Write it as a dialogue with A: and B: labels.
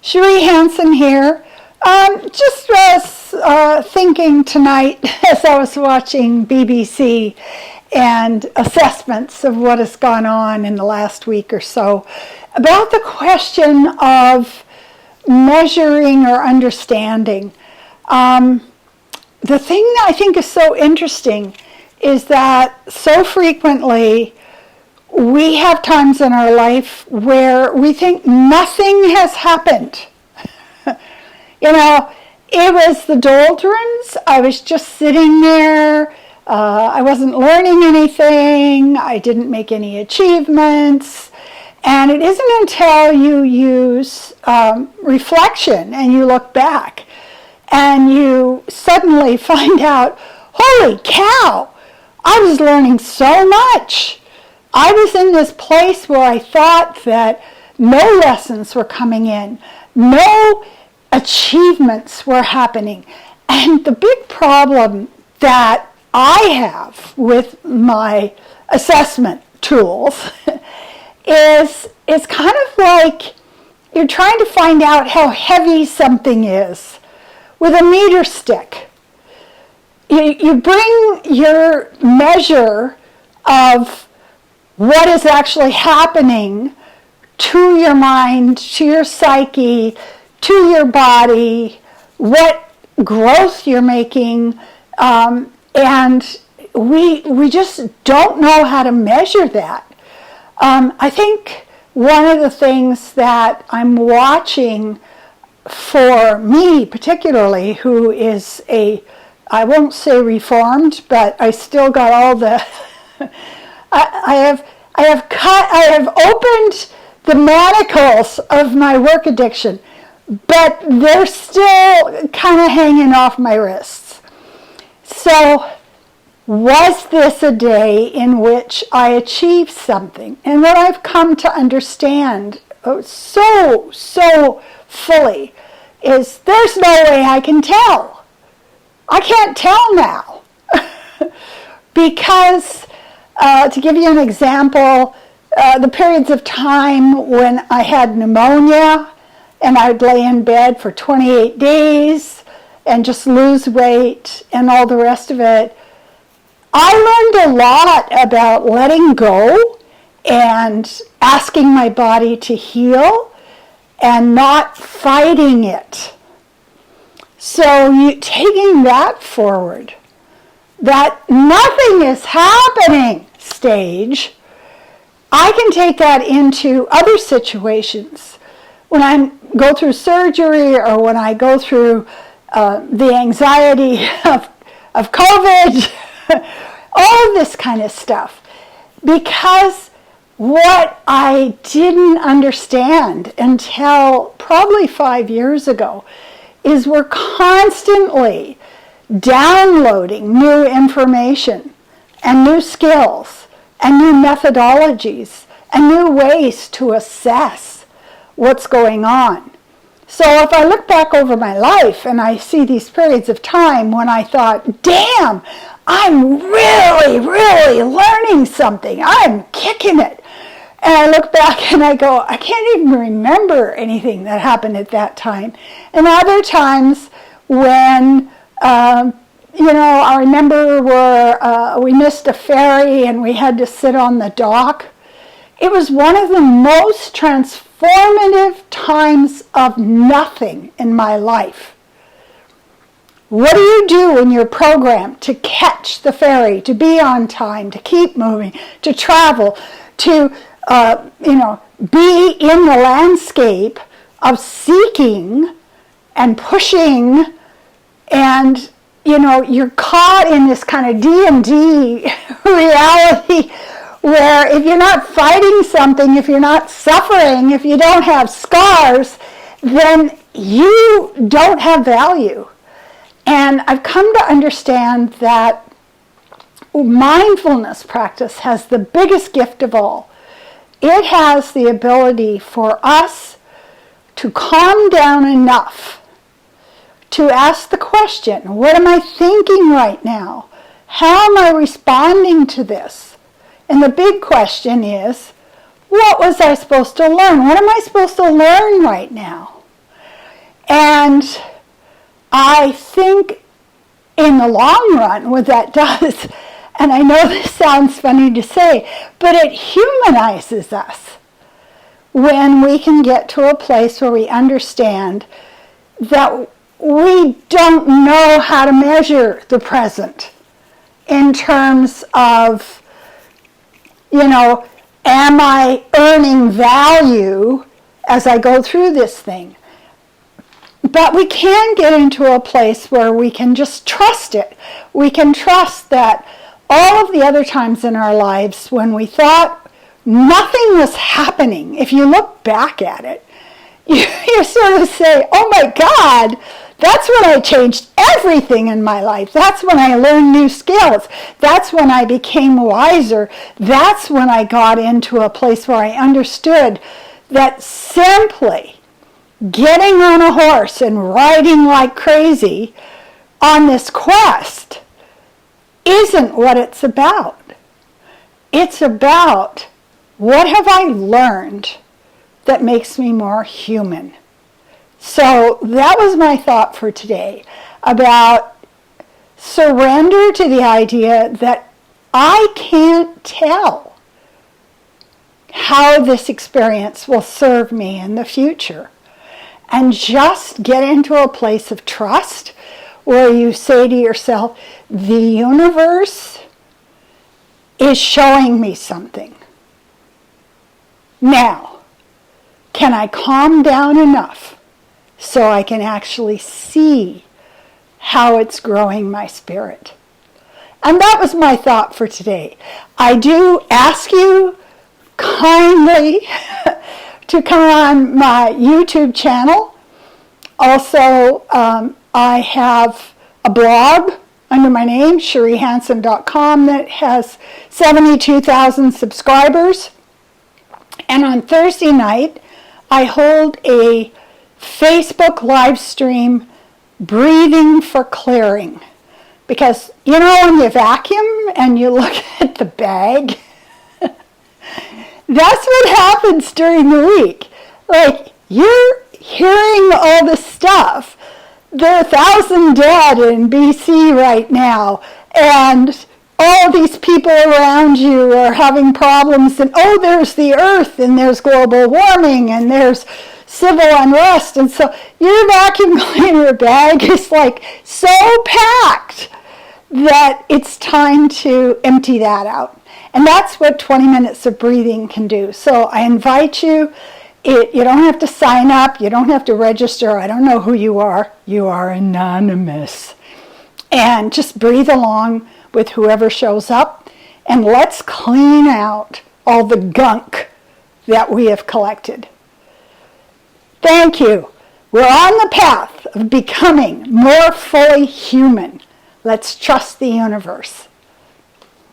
A: Cherie Hansen here. Just was thinking tonight as I was watching BBC and assessments of what has gone on in the last week or so about the question of measuring or understanding. The thing that I think is so interesting is that so frequently we have times in our life where we think nothing has happened. It was the doldrums. I was just sitting there. I wasn't learning anything. I didn't make any achievements. And it isn't until you use reflection and you look back and you suddenly find out, holy cow, I was learning so much. I was in this place where I thought that no lessons were coming in, no achievements were happening. And the big problem that I have with my assessment tools is kind of like you're trying to find out how heavy something is with a meter stick. You bring your measure of what is actually happening to your mind, to your psyche, to your body, what growth you're making, and we just don't know how to measure that. I think one of the things that I'm watching for me particularly, who is I won't say reformed, but I still got all the I have opened the manacles of my work addiction, but they're still kind of hanging off my wrists. So, was this a day in which I achieved something? And what I've come to understand so fully is there's no way I can tell. I can't tell now. Because to give you an example, the periods of time when I had pneumonia and I'd lay in bed for 28 days and just lose weight and all the rest of it, I learned a lot about letting go and asking my body to heal and not fighting it. So taking that forward, that nothing is happening stage, I can take that into other situations. When I go through surgery or when I go through the anxiety of COVID, all of this kind of stuff. Because what I didn't understand until probably 5 years ago is we're constantly downloading new information and new skills and new methodologies and new ways to assess what's going on. So if I look back over my life and I see these periods of time when I thought, damn, I'm really learning something. I'm kicking it. And I look back and I go, I can't even remember anything that happened at that time. And other times when I remember where we missed a ferry and we had to sit on the dock. It was one of the most transformative times of nothing in my life. What do you do in your program to catch the ferry, to be on time, to keep moving, to travel, to be in the landscape of seeking and pushing, and you're caught in this kind of D&D reality where if you're not fighting something, if you're not suffering, if you don't have scars, then you don't have value. And I've come to understand that mindfulness practice has the biggest gift of all. It has the ability for us to calm down enough to ask the question, what am I thinking right now? How am I responding to this? And the big question is, what was I supposed to learn? What am I supposed to learn right now? And I think in the long run, what that does, and I know this sounds funny to say, but it humanizes us when we can get to a place where we understand that we don't know how to measure the present in terms of, am I earning value as I go through this thing? But we can get into a place where we can just trust it. We can trust that all of the other times in our lives when we thought nothing was happening, if you look back at it, you sort of say, oh my God, that's when I changed everything in my life. That's when I learned new skills. That's when I became wiser. That's when I got into a place where I understood that simply getting on a horse and riding like crazy on this quest isn't what it's about. It's about, what have I learned that makes me more human? So that was my thought for today, about surrender to the idea that I can't tell how this experience will serve me in the future. And just get into a place of trust where you say to yourself, the universe is showing me something. Now, can I calm down enough so I can actually see how it's growing my spirit? And that was my thought for today. I do ask you kindly to come on my YouTube channel. Also, I have a blog under my name, CherieHansen.com, that has 72,000 subscribers. And on Thursday night, I hold a Facebook live stream, Breathing for Clearing. Because, when you vacuum and you look at the bag, that's what happens during the week. Like, you're hearing all this stuff. There are 1,000 dead in BC right now, and all these people around you are having problems, and there's the earth, and there's global warming, and there's civil unrest, and so your vacuum cleaner bag is like so packed that it's time to empty that out. And that's what 20 minutes of breathing can do. So I invite you. You don't have to sign up. You don't have to register. I don't know who you are. You are anonymous. And just breathe along with whoever shows up. And let's clean out all the gunk that we have collected. Thank you. We're on the path of becoming more fully human. Let's trust the universe.